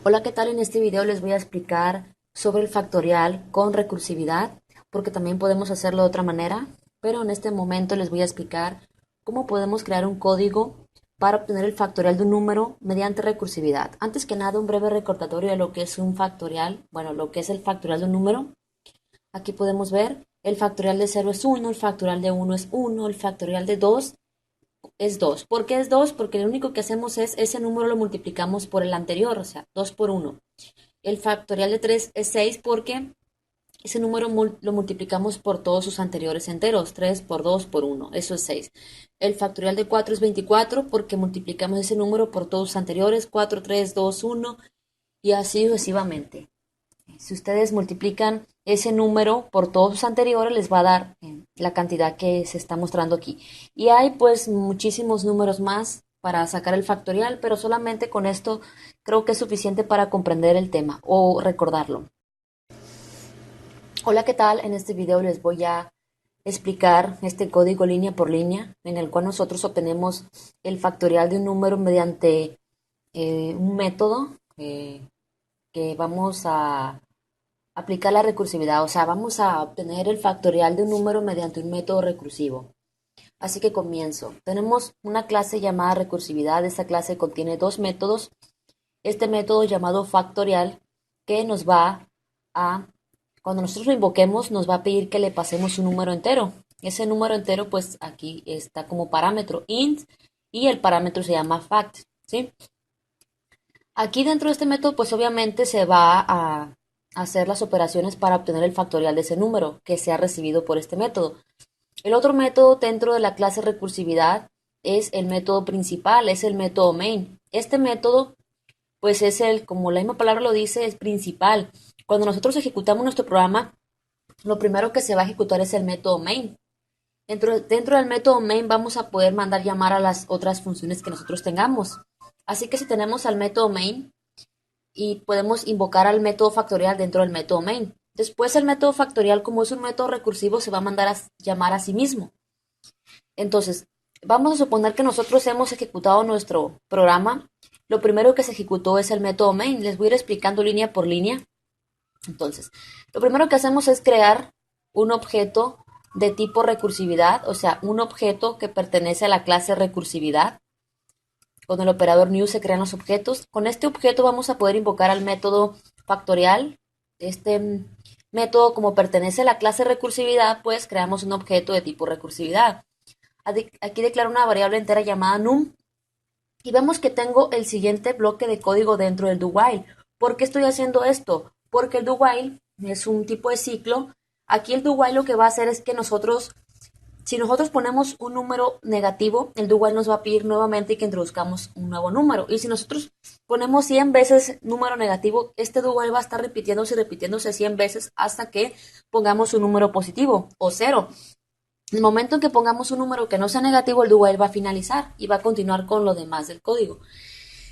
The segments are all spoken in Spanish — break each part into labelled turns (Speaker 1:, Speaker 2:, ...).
Speaker 1: Hola, ¿qué tal? En este video les voy a explicar sobre el factorial con recursividad, porque también podemos hacerlo de otra manera, pero en este momento les voy a explicar cómo podemos crear un código para obtener el factorial de un número mediante recursividad. Antes que nada, un breve recordatorio de lo que es un factorial, bueno, lo que es el factorial de un número. Aquí podemos ver el factorial de 0 es 1, el factorial de 1 es 1, el factorial de 2 es 2. ¿Por qué es 2? Porque lo único que hacemos es ese número lo multiplicamos por el anterior, o sea, 2 por 1. El factorial de 3 es 6 porque ese número lo multiplicamos por todos sus anteriores enteros. 3 por 2 por 1, eso es 6. El factorial de 4 es 24 porque multiplicamos ese número por todos sus anteriores. 4, 3, 2, 1 y así sucesivamente. Si ustedes multiplican ese número por todos sus anteriores, les va a dar la cantidad que se está mostrando aquí. Y hay pues muchísimos números más para sacar el factorial, pero solamente con esto creo que es suficiente para comprender el tema o recordarlo. Hola, ¿qué tal? En este video les voy a explicar este código línea por línea en el cual nosotros obtenemos el factorial de un número mediante un método que vamos a aplicar la recursividad, o sea, vamos a obtener el factorial de un número mediante un método recursivo. Así que comienzo. Tenemos una clase llamada recursividad. Esta clase contiene dos métodos. Este método llamado factorial que nos va a, cuando nosotros lo invoquemos, nos va a pedir que le pasemos un número entero. Ese número entero, pues aquí está como parámetro int y el parámetro se llama fact, ¿sí? Aquí dentro de este método, pues obviamente se va a hacer las operaciones para obtener el factorial de ese número que se ha recibido por este método. El otro método dentro de la clase recursividad es el método principal, es el método main. Este método, pues es como la misma palabra lo dice, es principal. Cuando nosotros ejecutamos nuestro programa, lo primero que se va a ejecutar es el método main. Dentro del método main vamos a poder mandar llamar a las otras funciones que nosotros tengamos. Así que si tenemos al método main, y podemos invocar al método factorial dentro del método main. Después el método factorial, como es un método recursivo, se va a mandar a llamar a sí mismo. Entonces, vamos a suponer que nosotros hemos ejecutado nuestro programa. Lo primero que se ejecutó es el método main. Les voy a ir explicando línea por línea. Entonces, lo primero que hacemos es crear un objeto de tipo recursividad, o sea, un objeto que pertenece a la clase recursividad. Con el operador new se crean los objetos. Con este objeto vamos a poder invocar al método factorial. Este método, como pertenece a la clase recursividad, pues creamos un objeto de tipo recursividad. Aquí declaro una variable entera llamada num y vemos que tengo el siguiente bloque de código dentro del do while. ¿Por qué estoy haciendo esto? Porque el do while es un tipo de ciclo. Aquí el do while lo que va a hacer es que si nosotros ponemos un número negativo, el do while nos va a pedir nuevamente que introduzcamos un nuevo número. Y si nosotros ponemos 100 veces número negativo, este do while va a estar repitiéndose y repitiéndose 100 veces hasta que pongamos un número positivo o cero. En el momento en que pongamos un número que no sea negativo, el do while va a finalizar y va a continuar con lo demás del código.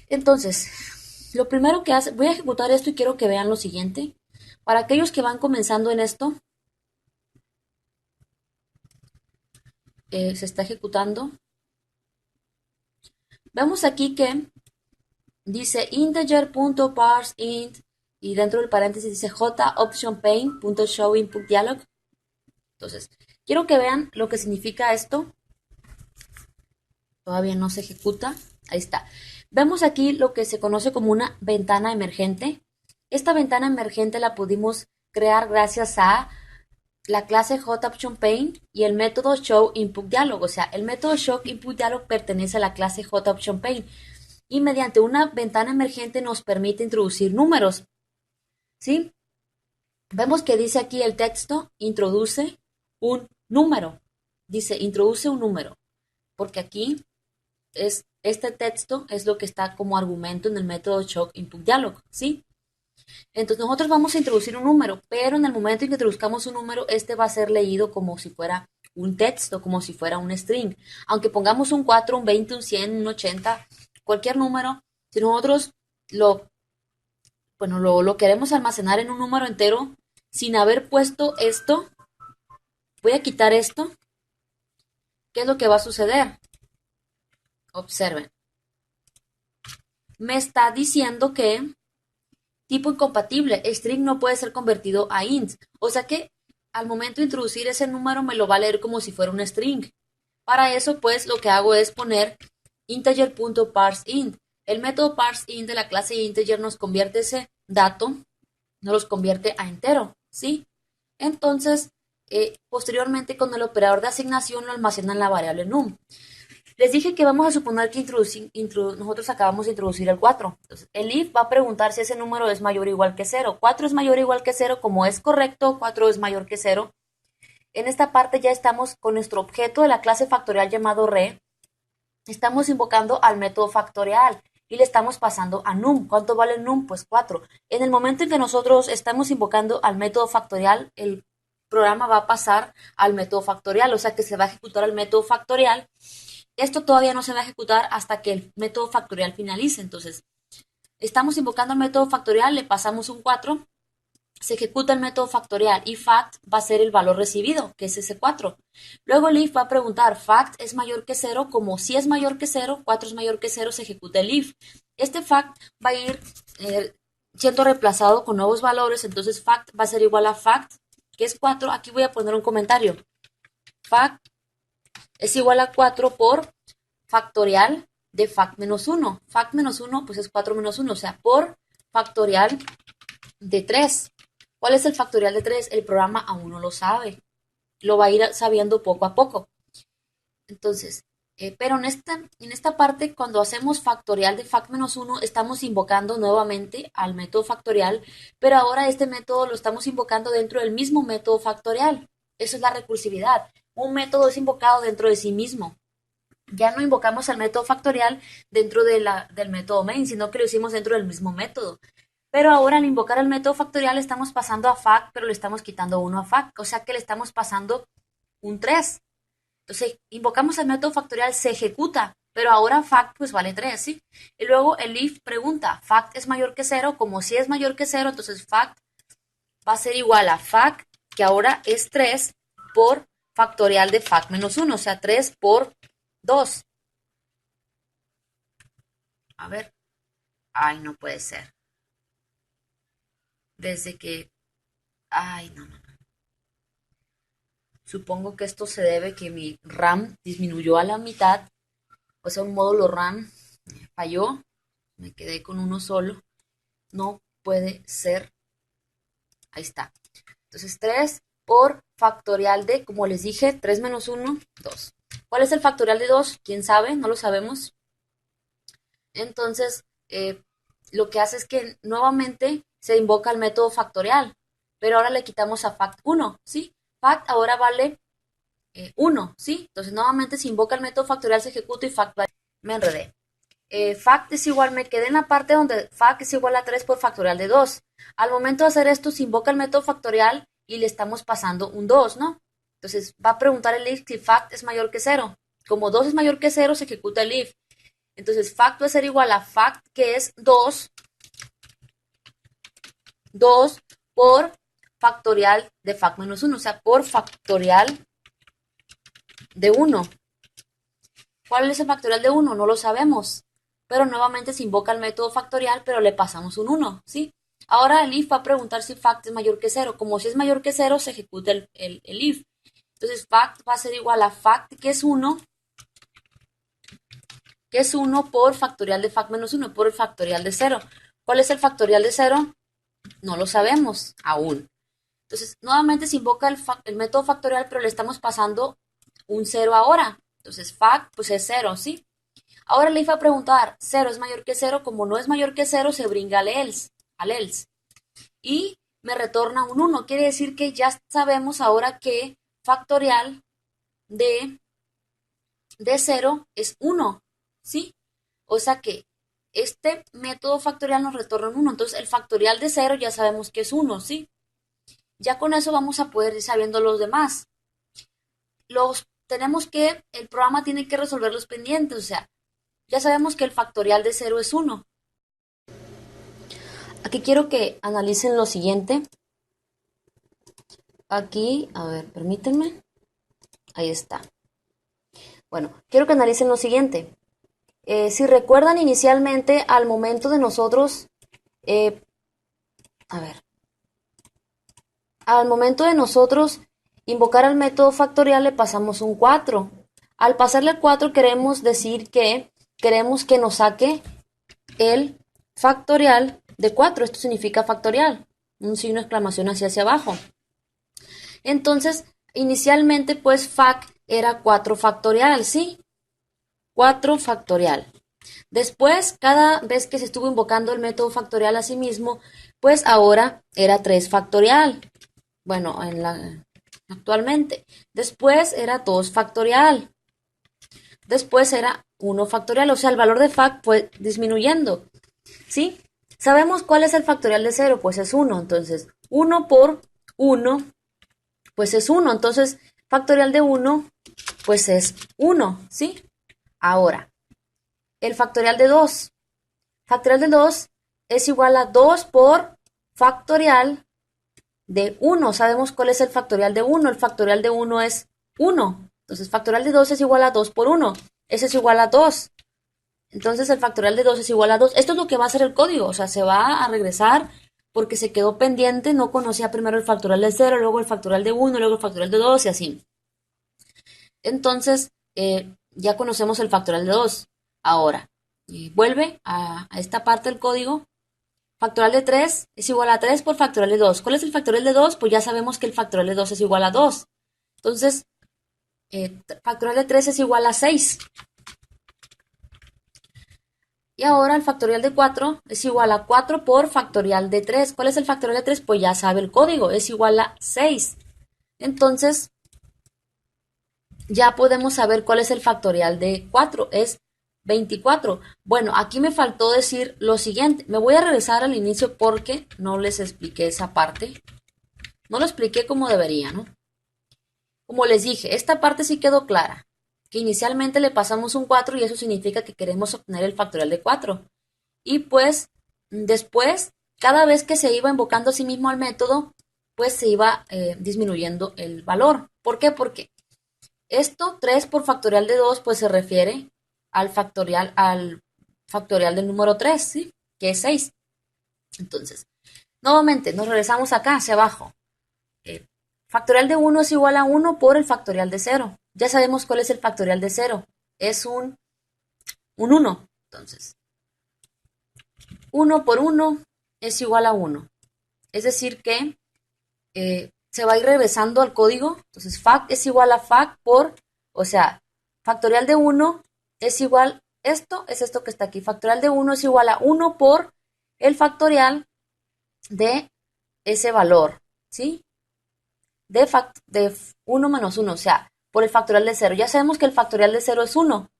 Speaker 1: Entonces, lo primero que hace, voy a ejecutar esto y quiero que vean lo siguiente. Para aquellos que van comenzando en esto, se está ejecutando. Vemos aquí que dice integer.parseInt y dentro del paréntesis dice jOptionPaint.showInputDialog. Entonces, quiero que vean lo que significa esto. Todavía no se ejecuta. Ahí está. Vemos aquí lo que se conoce como una ventana emergente. Esta ventana emergente la pudimos crear gracias a la clase jOptionPaint y el método showInputDialog. O sea, el método showInputDialog pertenece a la clase jOptionPaint y mediante una ventana emergente nos permite introducir números, ¿sí? Vemos que dice aquí el texto, introduce un número. Dice, introduce un número, porque aquí este texto es lo que está como argumento en el método showInputDialog, ¿sí? Entonces nosotros vamos a introducir un número, pero en el momento en que introduzcamos un número, este va a ser leído como si fuera un texto, como si fuera un string. Aunque pongamos un 4, un 20, un 100, un 80, cualquier número, si nosotros lo, bueno, lo queremos almacenar en un número entero, sin haber puesto esto, voy a quitar esto, ¿qué es lo que va a suceder? Observen. Me está diciendo que Tipo incompatible, string no puede ser convertido a int. O sea que al momento de introducir ese número me lo va a leer como si fuera un string. Para eso, pues, lo que hago es poner integer.parseInt. El método parseInt de la clase integer nos convierte ese dato, nos los convierte a entero, ¿sí? Entonces, posteriormente con el operador de asignación lo almacena en la variable num. Les dije que vamos a suponer que nosotros acabamos de introducir el 4. Entonces, el if va a preguntar si ese número es mayor o igual que 0. 4 es mayor o igual que 0, como es correcto, 4 es mayor que 0. En esta parte ya estamos con nuestro objeto de la clase factorial llamado re. Estamos invocando al método factorial y le estamos pasando a num. ¿Cuánto vale num? Pues 4. En el momento en que nosotros estamos invocando al método factorial, el programa va a pasar al método factorial, o sea que se va a ejecutar el método factorial. Esto todavía no se va a ejecutar hasta que el método factorial finalice. Entonces, estamos invocando el método factorial, le pasamos un 4, se ejecuta el método factorial y fact va a ser el valor recibido, que es ese 4. Luego el if va a preguntar, fact es mayor que 0, como si es mayor que 0, 4 es mayor que 0, se ejecuta el if. Este fact va a ir siendo reemplazado con nuevos valores, entonces fact va a ser igual a fact, que es 4. Aquí voy a poner un comentario. Fact es igual a 4 por factorial de fact menos 1. Fact menos 1 pues es 4 menos 1, o sea, por factorial de 3. ¿Cuál es el factorial de 3? El programa aún no lo sabe. Lo va a ir sabiendo poco a poco. Entonces, pero en esta parte, cuando hacemos factorial de fact menos 1, estamos invocando nuevamente al método factorial, pero ahora este método lo estamos invocando dentro del mismo método factorial. Eso es la recursividad. Un método es invocado dentro de sí mismo. Ya no invocamos al método factorial dentro del método main, sino que lo hicimos dentro del mismo método. Pero ahora al invocar el método factorial estamos pasando a fact, pero le estamos quitando 1 a fact, o sea que le estamos pasando un 3. Entonces, invocamos el método factorial, se ejecuta, pero ahora fact pues vale 3, ¿sí? Y luego el if pregunta, fact es mayor que 0, como si es mayor que 0, entonces fact va a ser igual a fact, que ahora es 3, por factorial de fact menos 1, o sea, 3 por 2. A ver, ay, no puede ser. Desde que, ay, no, no. Supongo que esto se debe que mi RAM disminuyó a la mitad, o sea, un módulo RAM falló, me quedé con uno solo. No puede ser. Ahí está. Entonces 3 por factorial de, como les dije, 3 menos 1, 2. ¿Cuál es el factorial de 2? ¿Quién sabe? No lo sabemos. Entonces, lo que hace es que nuevamente se invoca el método factorial, pero ahora le quitamos a fact 1, ¿sí? Fact ahora vale 1, ¿sí? Entonces, nuevamente se invoca el método factorial, se ejecuta y fact vale. Me enredé. Fact es igual, me quedé en la parte donde fact es igual a 3 por factorial de 2. Al momento de hacer esto, se invoca el método factorial y le estamos pasando un 2, ¿no? Entonces, va a preguntar el if si fact es mayor que 0. Como 2 es mayor que 0, se ejecuta el if. Entonces, fact va a ser igual a fact, que es 2 por factorial de fact menos 1, o sea, por factorial de 1. ¿Cuál es el factorial de 1? No lo sabemos, pero nuevamente se invoca el método factorial, pero le pasamos un 1, ¿sí? Ahora el if va a preguntar si fact es mayor que 0. Como si es mayor que 0, se ejecuta el if. Entonces, fact va a ser igual a fact, que es 1 por factorial de fact menos 1, por el factorial de 0. ¿Cuál es el factorial de 0? No lo sabemos aún. Entonces, nuevamente se invoca el método factorial, pero le estamos pasando un 0 ahora. Entonces, fact, pues es 0, ¿sí? Ahora le iba a preguntar, 0 es mayor que 0, como no es mayor que 0, se brinca al else. Y me retorna un 1, quiere decir que ya sabemos ahora que factorial de 0 es 1, ¿sí? O sea que este método factorial nos retorna un 1, entonces el factorial de 0 ya sabemos que es 1, ¿sí? Ya con eso vamos a poder ir sabiendo los demás. El programa tiene que resolver los pendientes, o sea, ya sabemos que el factorial de 0 es 1. Aquí quiero que analicen lo siguiente. Aquí, a ver, permítanme. Ahí está. Bueno, quiero que analicen lo siguiente. Si recuerdan inicialmente, al momento de nosotros A ver, al momento de nosotros invocar al método factorial le pasamos un 4. Al pasarle el 4 queremos decir que queremos que nos saque el factorial de 4. Esto significa factorial. Un signo de exclamación hacia abajo. Entonces, inicialmente, pues, fac era 4 factorial, ¿sí? 4 factorial. Después, cada vez que se estuvo invocando el método factorial a sí mismo, pues ahora era 3 factorial. Bueno, actualmente. Después era 2 factorial. Después era 1 factorial, o sea, el valor de fac fue disminuyendo, ¿sí? ¿Sabemos cuál es el factorial de 0? Pues es 1, entonces 1 por 1, pues es 1, entonces factorial de 1, pues es 1, ¿sí? Ahora, el factorial de 2. Factorial de 2 es igual a 2 por factorial de 1. Sabemos cuál es el factorial de 1. El factorial de 1 es 1. Entonces, factorial de 2 es igual a 2 por 1. Ese es igual a 2. Entonces, el factorial de 2 es igual a 2. Esto es lo que va a hacer el código. O sea, se va a regresar porque se quedó pendiente. No conocía primero el factorial de 0, luego el factorial de 1, luego el factorial de 2 y así. Entonces, ya conocemos el factorial de 2. Ahora, vuelve a esta parte del código. Factorial de 3 es igual a 3 por factorial de 2. ¿Cuál es el factorial de 2? Pues ya sabemos que el factorial de 2 es igual a 2. Entonces, factorial de 3 es igual a 6. Y ahora el factorial de 4 es igual a 4 por factorial de 3. ¿Cuál es el factorial de 3? Pues ya sabe el código, es igual a 6. Entonces, ya podemos saber cuál es el factorial de 4. Es 24. Bueno, aquí me faltó decir lo siguiente. Me voy a regresar al inicio porque no les expliqué esa parte. No lo expliqué como debería, ¿no? Como les dije, esta parte sí quedó clara, que inicialmente le pasamos un 4 y eso significa que queremos obtener el factorial de 4. Y pues después, cada vez que se iba invocando a sí mismo al método, pues se iba disminuyendo el valor. ¿Por qué? Porque esto 3 por factorial de 2 pues se refiere al factorial del número 3, ¿sí? Que es 6. Entonces, nuevamente, nos regresamos acá, hacia abajo. Factorial de 1 es igual a 1 por el factorial de 0. Ya sabemos cuál es el factorial de 0. Es un 1. Entonces, 1 por 1 es igual a 1. Es decir que se va a ir regresando al código. Entonces, fact es igual a fact por, o sea, factorial de 1 es igual, esto es esto que está aquí. Factorial de 1 es igual a 1 por el factorial de ese valor, ¿sí? De 1 menos 1, o sea, por el factorial de 0. Ya sabemos que el factorial de 0 es 1.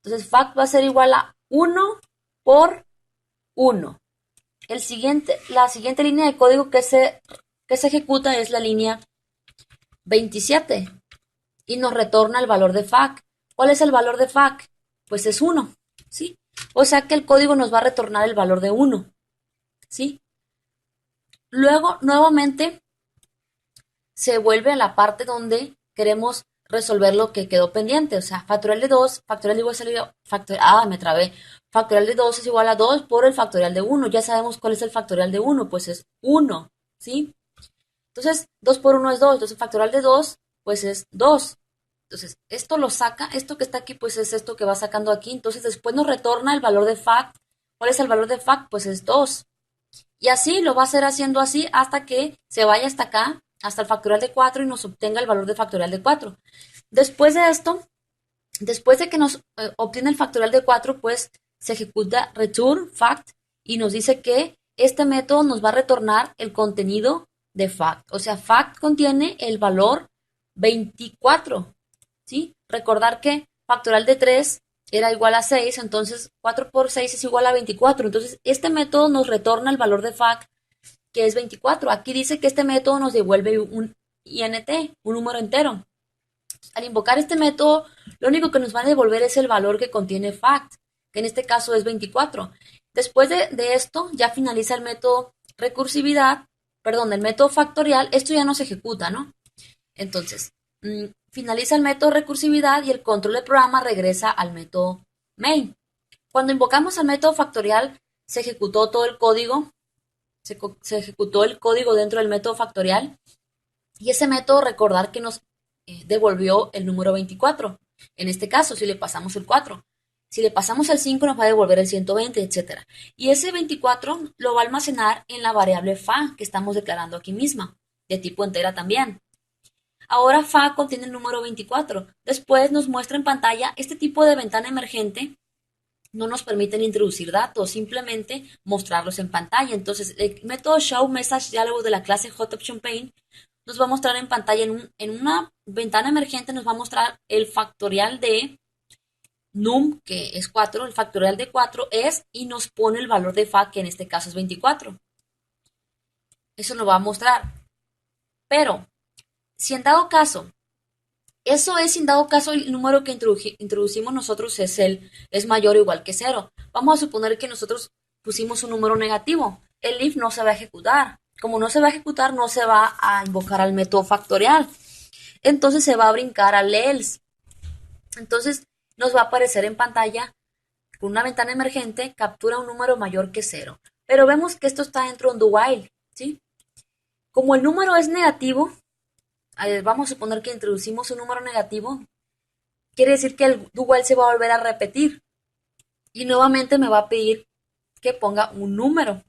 Speaker 1: Entonces, fact va a ser igual a 1 por 1. La siguiente línea de código que se ejecuta es la línea 27 y nos retorna el valor de fact. ¿Cuál es el valor de fact? Pues es 1, ¿sí? O sea que el código nos va a retornar el valor de 1, ¿sí? Luego, nuevamente, se vuelve a la parte donde queremos resolver lo que quedó pendiente. O sea, factorial de 2, factorial de igual me trabé. Factorial de 2 es igual a 2 por el factorial de 1. Ya sabemos cuál es el factorial de 1, pues es 1, ¿sí? Entonces, 2 por 1 es 2. Entonces, factorial de 2, pues es 2. Entonces, esto lo saca, esto que está aquí, pues es esto que va sacando aquí. Entonces, después nos retorna el valor de fact. ¿Cuál es el valor de fact? Pues es 2. Y así lo va a hacer haciendo así hasta que se vaya hasta acá, hasta el factorial de 4 y nos obtenga el valor de factorial de 4. Después de esto, después de que nos obtiene el factorial de 4, pues se ejecuta return fact y nos dice que este método nos va a retornar el contenido de fact. O sea, fact contiene el valor 24, ¿sí? Recordar que factorial de 3 era igual a 6, entonces 4 por 6 es igual a 24. Entonces, este método nos retorna el valor de fact, que es 24. Aquí dice que este método nos devuelve un int, un número entero. Al invocar este método, lo único que nos va a devolver es el valor que contiene fact, que en este caso es 24. Después de esto, ya finaliza el método recursividad, perdón, el método factorial. Esto ya no se ejecuta, ¿no? Entonces, finaliza el método recursividad y el control del programa regresa al método main. Cuando invocamos al método factorial, se ejecutó todo el código se ejecutó el código dentro del método factorial y ese método recordar que nos devolvió el número 24. En este caso, si le pasamos el 4. Si le pasamos el 5 nos va a devolver el 120, etcétera. Y ese 24 lo va a almacenar en la variable fa que estamos declarando aquí misma, de tipo entera también. Ahora fa contiene el número 24. Después nos muestra en pantalla este tipo de ventana emergente. No nos permiten introducir datos, simplemente mostrarlos en pantalla. Entonces, el método show message diálogo de la clase HotOptionPaint nos va a mostrar en pantalla, en una ventana emergente nos va a mostrar el factorial de num, que es 4, el factorial de 4 es, y nos pone el valor de fa, que en este caso es 24. Eso nos va a mostrar. Pero, si en dado caso, eso es, si en dado caso el número que introducimos nosotros es mayor o igual que 0. Vamos a suponer que nosotros pusimos un número negativo. El if no se va a ejecutar. Como no se va a ejecutar, no se va a invocar al método factorial. Entonces se va a brincar al else. Entonces nos va a aparecer en pantalla con una ventana emergente, captura un número mayor que 0. Pero vemos que esto está dentro de un do while, ¿sí? Como el número es negativo, vamos a suponer que introducimos un número negativo, quiere decir que el do while se va a volver a repetir. Y nuevamente me va a pedir que ponga un número.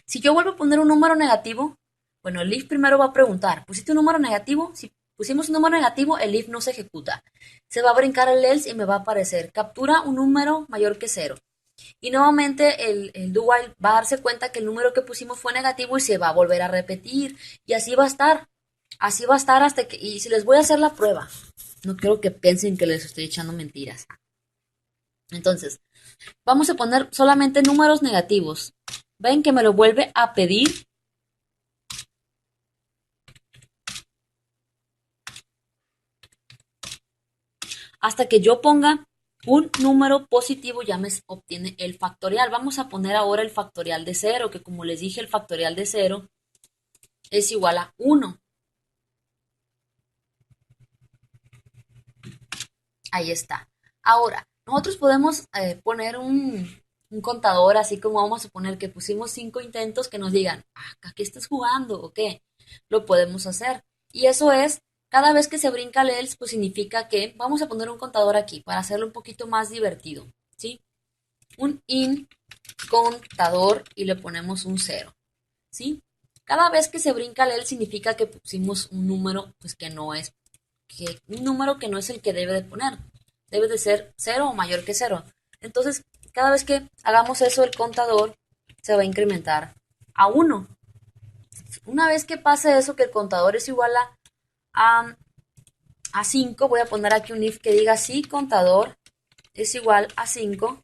Speaker 1: Si yo vuelvo a poner un número negativo, bueno, el if primero va a preguntar, ¿pusiste un número negativo? Si pusimos un número negativo, el if no se ejecuta. Se va a brincar el else y me va a aparecer, captura un número mayor que 0. Y nuevamente el do while va a darse cuenta que el número que pusimos fue negativo y se va a volver a repetir. Y así va a estar. Así va a estar hasta que... Y si les voy a hacer la prueba, no quiero que piensen que les estoy echando mentiras. Entonces, vamos a poner solamente números negativos. Ven que me lo vuelve a pedir. Hasta que yo ponga un número positivo ya me obtiene el factorial. Vamos a poner ahora el factorial de 0, que como les dije, el factorial de 0 es igual a 1. Ahí está. Ahora, nosotros podemos poner un contador, así como vamos a poner que pusimos 5 intentos que nos digan, ¿a qué estás jugando o qué? Lo podemos hacer. Y eso es, cada vez que se brinca el else, pues significa que vamos a poner un contador aquí para hacerlo un poquito más divertido, ¿sí? Un in contador y le ponemos un 0, ¿sí? Cada vez que se brinca el else significa que pusimos un número, pues que no es, un número que no es el que debe de poner. Debe de ser 0 o mayor que 0. Entonces, cada vez que hagamos eso, el contador se va a incrementar a 1. Una vez que pase eso, que el contador es igual a 5, voy a poner aquí un if que diga si contador es igual a 5,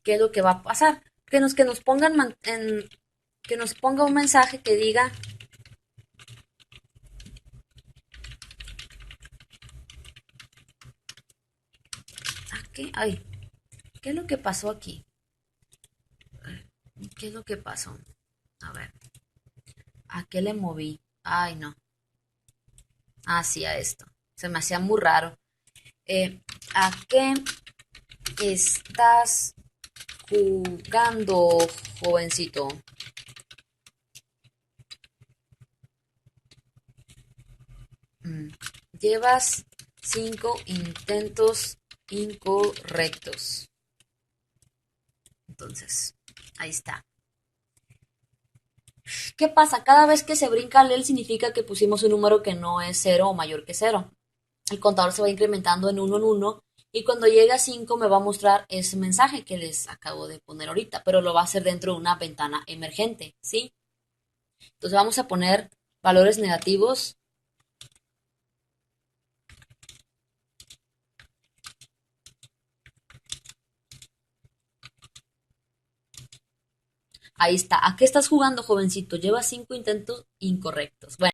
Speaker 1: ¿qué es lo que va a pasar? Que nos pongan que nos ponga un mensaje que diga ay, ¿qué es lo que pasó aquí? ¿Qué es lo que pasó? A ver, ¿a qué le moví? Ay, no. Hacia esto. Se me hacía muy raro. ¿A qué estás jugando, jovencito? Llevas 5 intentos incorrectos. Entonces, ahí está. ¿Qué pasa? Cada vez que se brinca el L significa que pusimos un número que no es 0 o mayor que 0. El contador se va incrementando en 1 en 1 y cuando llegue a 5 me va a mostrar ese mensaje que les acabo de poner ahorita, pero lo va a hacer dentro de una ventana emergente, ¿sí? Entonces vamos a poner valores negativos. Ahí está. ¿A qué estás jugando, jovencito? Lleva 5 intentos incorrectos. Bueno.